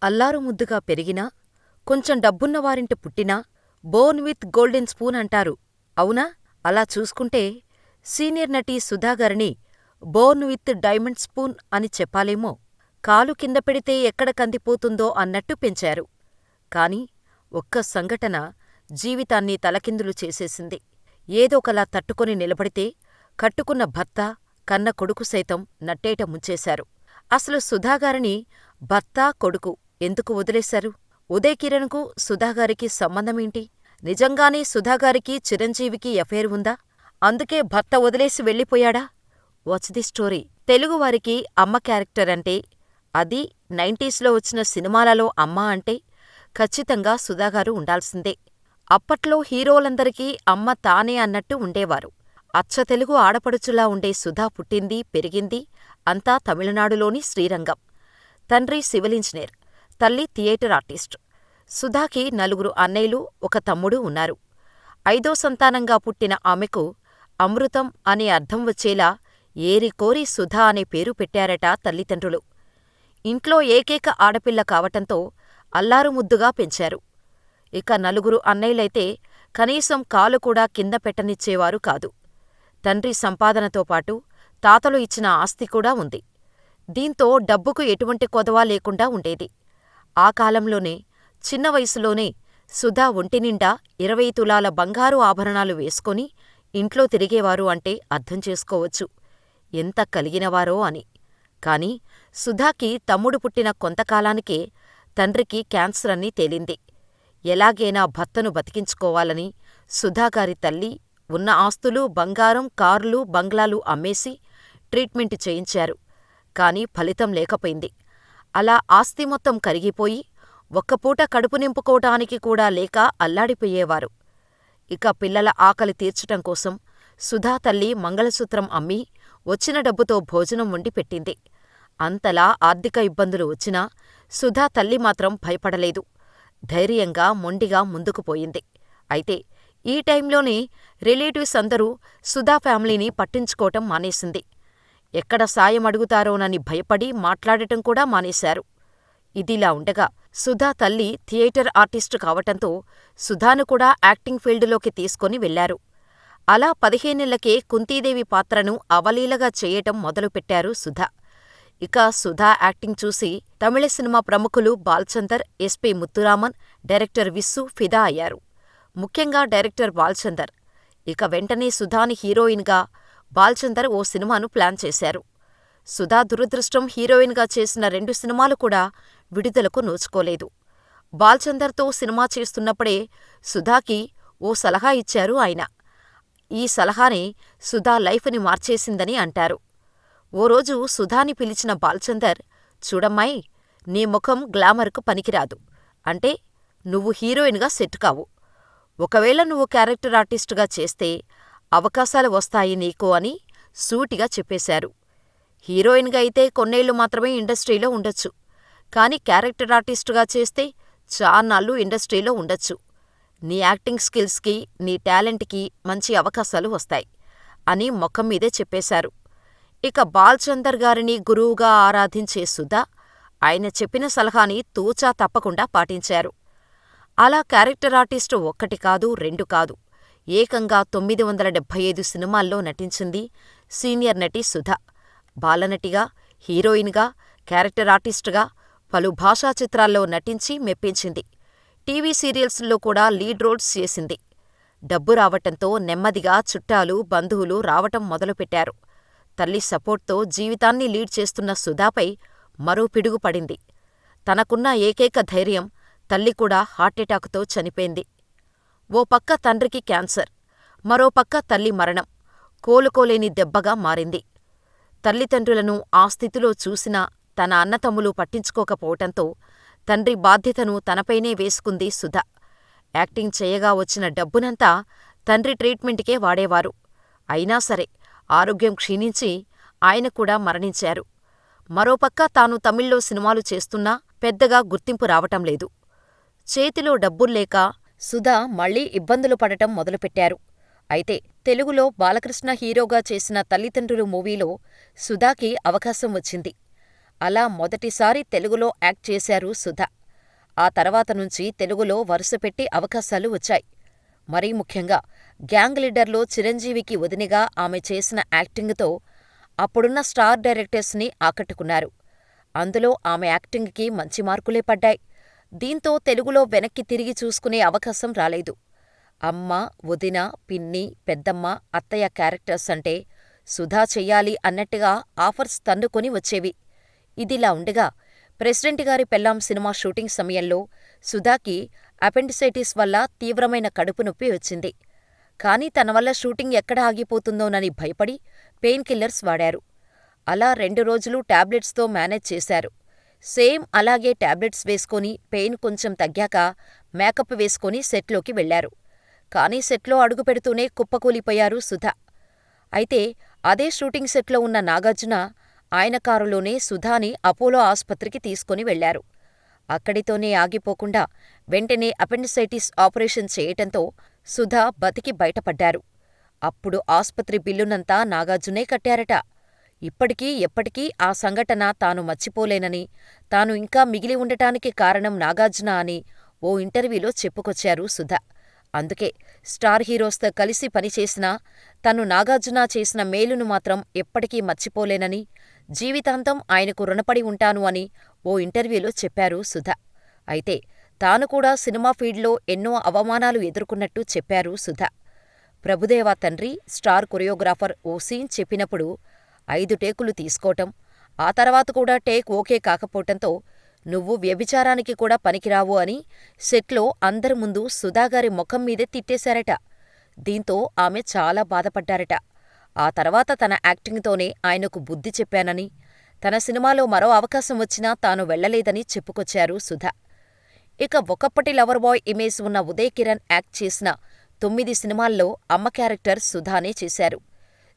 అల్లారుముద్దుగా పెరిగినా, కొంచెం డబ్బున్నవారింట పుట్టినా బోర్న్ విత్ గోల్డెన్ స్పూన్ అంటారు, అవునా? అలా చూసుకుంటే సీనియర్ నటి సుధాగారిని బోర్న్ విత్ డైమండ్ స్పూన్ అని చెప్పాలేమో. కాలు కింద పెడితే ఎక్కడ కందిపోతుందో అన్నట్టు పెంచారు. కాని ఒక్క సంఘటన జీవితాన్ని తలకిందులు చేసేసింది. ఏదోకలా తట్టుకొని నిలబడితే కట్టుకున్న భర్త, కన్న కొడుకు సైతం నట్టేట ముంచేశారు. అసలు సుధాగారిని భర్త, కొడుకు ఎందుకు వదిలేశారు? ఉదయ్ కిరణ్ కు సుధాగారికి సంబంధమేంటి? నిజంగానే సుధాగారికి చిరంజీవికి ఎఫైర్ ఉందా? అందుకే భర్త వదిలేసి వెళ్ళిపోయాడా? What's the story? తెలుగువారికి అమ్మ క్యారెక్టర్ అంటే, అది 90s లో వచ్చిన సినిమాలలో అమ్మ అంటే ఖచ్చితంగా సుధాగారు ఉండాల్సిందే. అప్పట్లో హీరోలందరికీ అమ్మ తానే అన్నట్టు ఉండేవారు. అచ్చతెలుగు ఆడపడుచులా ఉండే సుధా పుట్టింది, పెరిగింది అంతా తమిళనాడులోని శ్రీరంగం. తండ్రి సివిల్ ఇంజనీర్, తల్లి థియేటర్ ఆర్టిస్ట్. సుధాకి 4 అన్నయ్యలు, ఒక తమ్ముడు ఉన్నారు. 5వ సంతానంగా పుట్టిన ఆమెకు అమృతం అనే అర్థం వచ్చేలా ఏరికోరి సుధా అనే పేరు పెట్టారట తల్లిదండ్రులు. ఇంట్లో ఏకైక ఆడపిల్ల కావటంతో అల్లారుముద్దుగా పెంచారు. ఇక 4 అన్నయ్యలైతే కనీసం కాలు కూడా కింద పెట్టనిచ్చేవారు కాదు. తండ్రి సంపాదనతో పాటు తాతలు ఇచ్చిన ఆస్తి కూడా ఉంది. దీంతో డబ్బుకు ఎటువంటి కొదవా లేకుండా ఉండేది. ఆ కాలంలోనే, చిన్న వయసులోనే సుధా ఒంటినిండా 20 తులాల బంగారు ఆభరణాలు వేసుకొని ఇంట్లో తిరిగేవారు అంటే అర్థం చేసుకోవచ్చు ఎంత కలిగినవారో అని. కాని సుధాకి తమ్ముడు పుట్టిన కొంతకాలానికే తండ్రికి క్యాన్సర్ అని తేలింది. ఎలాగైనా భర్తను బతికించుకోవాలని సుధాగారి తల్లి ఉన్న ఆస్తులు, బంగారం, కార్లు, బంగ్లాలు అమ్మేసి ట్రీట్మెంట్ చేయించారు. కాని ఫలితం లేకపోయింది. అలా ఆస్తి మొత్తం కరిగిపోయి ఒక్కపూట కడుపు నింపుకోటానికి కూడా లేక అల్లాడిపోయేవారు. ఇక పిల్లల ఆకలి తీర్చటం కోసం సుధా తల్లి మంగళసూత్రం అమ్మి వచ్చిన డబ్బుతో భోజనం వండి పెట్టింది. అంతలా ఆర్థిక ఇబ్బందులు వచ్చినా సుధా తల్లి మాత్రం భయపడలేదు. ధైర్యంగా, మొండిగా ముందుకు పోయింది. అయితే ఈ టైంలోనే రిలేటివ్స్ అందరూ సుధా ఫ్యామిలీని పట్టించుకోవటం మానేసింది. ఎక్కడ సాయం అడుగుతారోనని భయపడి మాట్లాడటం కూడా మానేశారు. ఇదిలా ఉండగా సుధా తల్లి థియేటర్ ఆర్టిస్టు కావటంతో సుధాను కూడా యాక్టింగ్ ఫీల్డులోకి తీసుకొని వెళ్లారు. అలా 15 కుంతీదేవి పాత్రను అవలీలగా చేయటం మొదలుపెట్టారు సుధా. ఇక సుధా యాక్టింగ్ చూసి తమిళ సినిమా ప్రముఖులు బాల్చందర్, ఎస్పి ముత్తురామన్, డైరెక్టర్ విస్సు ఫిదా అయ్యారు. ముఖ్యంగా డైరెక్టర్ బాల్చందర్. ఇక వెంటనే సుధాని హీరోయిన్గా బాల్చందర్ ఓ సినిమాను ప్లాన్ చేశారు. సుధా దురదృష్టం హీరోయిన్గా చేసిన 2 సినిమాలు కూడా విడుదలకు నోచుకోలేదు. బాల్చందర్తో సినిమా చేస్తున్నప్పుడే సుధాకి ఓ సలహా ఇచ్చారు ఆయన. ఈ సలహానే సుధా లైఫ్ని మార్చేసిందని అంటారు. ఓ రోజు సుధాని పిలిచిన బాల్చందర్, చూడమ్మాయ్, నీ ముఖం గ్లామర్కు పనికిరాదు. అంటే నువ్వు హీరోయిన్గా సెట్ కావు. ఒకవేళ నువ్వు క్యారెక్టర్ ఆర్టిస్టుగా చేస్తే అవకాశాలు వస్తాయి నీకు అని సూటిగా చెప్పేశారు. హీరోయిన్గా అయితే కొన్నేళ్లు మాత్రమే ఇండస్ట్రీలో ఉండొచ్చు. కాని క్యారెక్టర్ ఆర్టిస్టుగా చేస్తే చాన్నాళ్లు ఇండస్ట్రీలో ఉండొచ్చు. నీ యాక్టింగ్ స్కిల్స్కి, నీ టాలెంట్కి మంచి అవకాశాలు వస్తాయి అని మొఖం మీదే చెప్పేశారు. ఇక బాల్చందర్ గారిని గురువుగా ఆరాధించే సుధా ఆయన చెప్పిన సలహాని తూచా తప్పకుండా పాటించారు. అలా క్యారెక్టర్ ఆర్టిస్టు 1 కాదు, 2 కాదు, ఏకంగా 975 సినిమాల్లో నటించింది సీనియర్ నటి సుధా. బాలనటిగా, హీరోయిన్గా, క్యారెక్టర్ ఆర్టిస్టుగా పలు భాషా చిత్రాల్లో నటించి మెప్పించింది. టీవీ సీరియల్స్లో కూడా లీడ్ రోల్స్ చేసింది. డబ్బు రావటంతో నెమ్మదిగా చుట్టాలు, బంధువులు రావటం మొదలుపెట్టారు. తల్లి సపోర్ట్తో జీవితాన్ని లీడ్ చేస్తున్న సుధాపై మరో పిడుగు పడింది. తనకున్న ఏకైక ధైర్యం తల్లి కూడా హార్టెటాకుతో చనిపోయింది. ఓ పక్క తండ్రికి క్యాన్సర్, మరోపక్క తల్లి మరణం కోలుకోలేని దెబ్బగా మారింది. తల్లిదండ్రులను ఆ స్థితిలో చూసినా తన అన్నతమ్ములు పట్టించుకోకపోవటంతో తండ్రి బాధ్యతను తనపైనే వేసుకుంది సుధా. యాక్టింగ్ చేయగా వచ్చిన డబ్బునంతా తండ్రి ట్రీట్మెంట్కే వాడేవారు. అయినా సరే ఆరోగ్యం క్షీణించి ఆయన కూడా మరణించారు. మరోపక్క తాను తమిళ్లో సినిమాలు చేస్తున్నా పెద్దగా గుర్తింపు రావటం లేదు. చేతిలో డబ్బుల్లేక సుధా మళ్లీ ఇబ్బందులు పడటం మొదలుపెట్టారు. అయితే తెలుగులో బాలకృష్ణ హీరోగా చేసిన తల్లిదండ్రులు మూవీలో సుధాకి అవకాశం వచ్చింది. అలా మొదటిసారి తెలుగులో యాక్ట్ చేశారు సుధ. ఆ తర్వాత నుంచి తెలుగులో వరుసపెట్టి అవకాశాలు వచ్చాయి. మరీ ముఖ్యంగా గ్యాంగ్ లీడర్లో చిరంజీవికి వదినగా ఆమె చేసిన యాక్టింగుతో అప్పుడున్న స్టార్ డైరెక్టర్స్ని ఆకట్టుకున్నారు. అందులో ఆమె యాక్టింగుకి మంచి మార్కులే పడ్డాయి. దీంతో తెలుగులో వెనక్కి తిరిగి చూసుకునే అవకాశం రాలేదు. అమ్మ, వదిన, పిన్ని, పెద్దమ్మ, అత్తయ్య క్యారెక్టర్స్ అంటే సుధా చెయ్యాలి అన్నట్టుగా ఆఫర్స్ తన్నుకొని వచ్చేవి. ఇదిలా ఉండగా ప్రెసిడెంట్ గారి పెళ్ళాం సినిమా షూటింగ్ సమయంలో సుధాకి అపెండిసైటిస్ వల్ల తీవ్రమైన కడుపు నొప్పి వచ్చింది. కానీ తన వల్ల షూటింగ్ ఎక్కడ ఆగిపోతుందోనని భయపడి పెయిన్ కిల్లర్స్ వాడారు. అలా 2 రోజులు టాబ్లెట్స్తో మేనేజ్ చేశారు. సేమ్ అలాగే టాబ్లెట్స్ వేసుకొని పెయిన్ కొంచెం తగ్గాక మేకప్ వేసుకొని సెట్లోకి వెళ్లారు. కానీ సెట్లో అడుగుపెడుతూనే కుప్పకూలిపోయారు సుధ. అయితే అదే షూటింగ్ సెట్లో ఉన్న నాగార్జున ఆయన కారులోనే సుధాని అపోలో ఆస్పత్రికి తీసుకొని వెళ్లారు. అక్కడితోనే ఆగిపోకుండా వెంటనే అపెండిసైటిస్ ఆపరేషన్ చేయటంతో సుధ బతికి బయటపడ్డారు. అప్పుడు ఆస్పత్రి బిల్లునంతా నాగార్జునే కట్టారట. ఇప్పటికీ ఎప్పటికీ ఆ సంఘటన తాను మర్చిపోలేనని, తాను ఇంకా మిగిలి ఉండటానికి కారణం నాగార్జున అని ఓ ఇంటర్వ్యూలో చెప్పుకొచ్చారు సుధ. అందుకే స్టార్ హీరోస్తో కలిసి పనిచేసినా తను నాగార్జున చేసిన మేలును మాత్రం ఎప్పటికీ మర్చిపోలేనని, జీవితాంతం ఆయనకు రుణపడి ఉంటాను అని ఓ ఇంటర్వ్యూలో చెప్పారు సుధ. అయితే తాను కూడా సినిమా ఫీల్డ్లో ఎన్నో అవమానాలు ఎదుర్కొన్నట్టు చెప్పారు సుధ. ప్రభుదేవా తండ్రి స్టార్ కొరియోగ్రాఫర్ ఓ సీన్ చెప్పినప్పుడు 5 టేకులు తీసుకోవటం, ఆ తర్వాత కూడా టేక్ ఓకే కాకపోవటంతో నువ్వు వ్యభిచారానికి కూడా పనికిరావు అని సెట్లో అందరి ముందు సుధాగారి ముఖం మీదే తిట్టేశారట. దీంతో ఆమె చాలా బాధపడ్డారట. ఆ తర్వాత తన యాక్టింగ్తోనే ఆయనకు బుద్ధి చెప్పానని, తన సినిమాలో మరో అవకాశం వచ్చినా తాను వెళ్లలేదని చెప్పుకొచ్చారు సుధ. ఇక ఒకప్పటి లవర్ బాయ్ ఇమేజ్ ఉన్న ఉదయ్ కిరణ్ యాక్ట్ చేసిన 9 సినిమాల్లో అమ్మ క్యారెక్టర్ సుధానే చేశారు.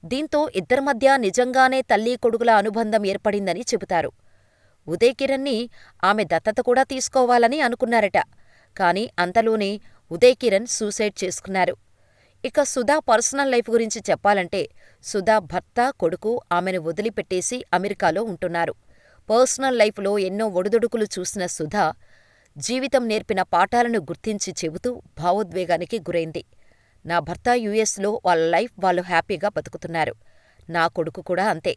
దీంతో ఇద్దరి మధ్య నిజంగానే తల్లీ కొడుకుల అనుబంధం ఏర్పడిందని చెబుతారు. ఉదయ్ కిరణ్ని ఆమె దత్తత కూడా తీసుకోవాలని అనుకున్నారట. కాని అంతలోనే ఉదయ్ కిరణ్ సూసైడ్ చేసుకున్నారు. ఇక సుధా పర్సనల్ లైఫ్ గురించి చెప్పాలంటే సుధా భర్త, కొడుకు ఆమెను వదిలిపెట్టేసి అమెరికాలో ఉంటున్నారు. పర్సనల్ లైఫ్లో ఎన్నో ఒడిదుడుకులు చూసిన సుధా జీవితం నేర్పిన పాఠాలను గుర్తించి చెబుతూ భావోద్వేగానికి గురైంది. నా భర్త యుఎస్లో వాళ్ళ లైఫ్ వాళ్ళు హ్యాపీగా బతుకుతున్నారు. నా కొడుకు కూడా అంతే.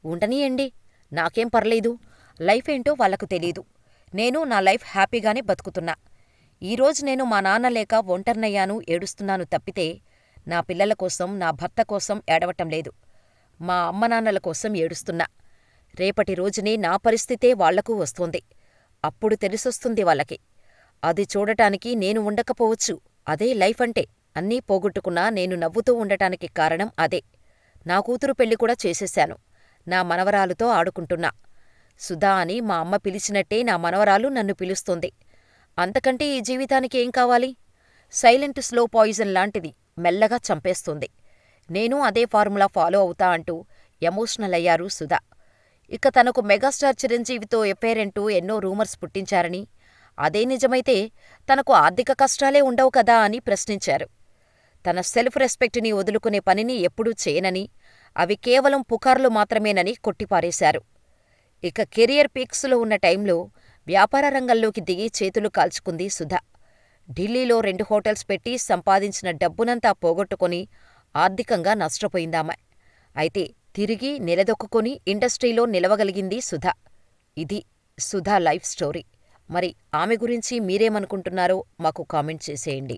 ఉండనీయండి, నాకేం పర్లేదు. లైఫ్ ఏంటో వాళ్లకు తెలీదు. నేను నా లైఫ్ హ్యాపీగానే బతుకుతున్నా. ఈరోజు నేను మా నాన్న లేక ఒంటరినయ్యాను, ఏడుస్తున్నాను తప్పితే నా పిల్లల కోసం, నా భర్త కోసం ఏడవటం లేదు. మా అమ్మనాన్నల కోసం ఏడుస్తున్నా. రేపటి రోజునే నా పరిస్థితే వాళ్లకూ వస్తోంది. అప్పుడు తెలిసొస్తుంది వాళ్ళకి. అది చూడటానికి నేను ఉండకపోవచ్చు. అదే లైఫ్ అంటే. అన్నీ పోగొట్టుకున్నా నేను నవ్వుతూ ఉండటానికి కారణం అదే. నా కూతురు పెళ్లి కూడా చేసేశాను. నా మనవరాలుతో ఆడుకుంటున్నా. సుధా అని మా అమ్మ పిలిచినట్టే నా మనవరాలు నన్ను పిలుస్తోంది. అంతకంటే ఈ జీవితానికి ఏం కావాలి? సైలెంట్ స్లో పాయిజన్ లాంటిది, మెల్లగా చంపేస్తుంది. నేను అదే ఫార్ములా ఫాలో అవుతా అంటూ ఎమోషనల్ అయ్యారు సుధా. ఇక తనకు మెగాస్టార్ చిరంజీవితో ఎఫైర్ అంటూ ఎన్నో రూమర్స్ పుట్టించారని, అదే నిజమైతే తనకు ఆర్థిక కష్టాలే ఉండవు కదా అని ప్రశ్నించారు. తన సెల్ఫ్ రెస్పెక్ట్ని వదులుకునే పనిని ఎప్పుడూ చేయనని, అవి కేవలం పుకార్లు మాత్రమేనని కొట్టిపారేశారు. ఇక కెరియర్ పీక్స్లో ఉన్న టైంలో వ్యాపార రంగంలోకి దిగి చేతులు కాల్చుకుంది సుధ. ఢిల్లీలో 2 హోటల్స్ పెట్టి సంపాదించిన డబ్బునంతా పోగొట్టుకొని ఆర్థికంగా నష్టపోయిందామె. అయితే తిరిగి నిలదొక్కుకొని ఇండస్ట్రీలో నిలవగలిగింది సుధ. ఇది సుధా లైఫ్ స్టోరీ. మరి ఆమె గురించి మీరేమనుకుంటున్నారో మాకు కామెంట్ చేసేయండి.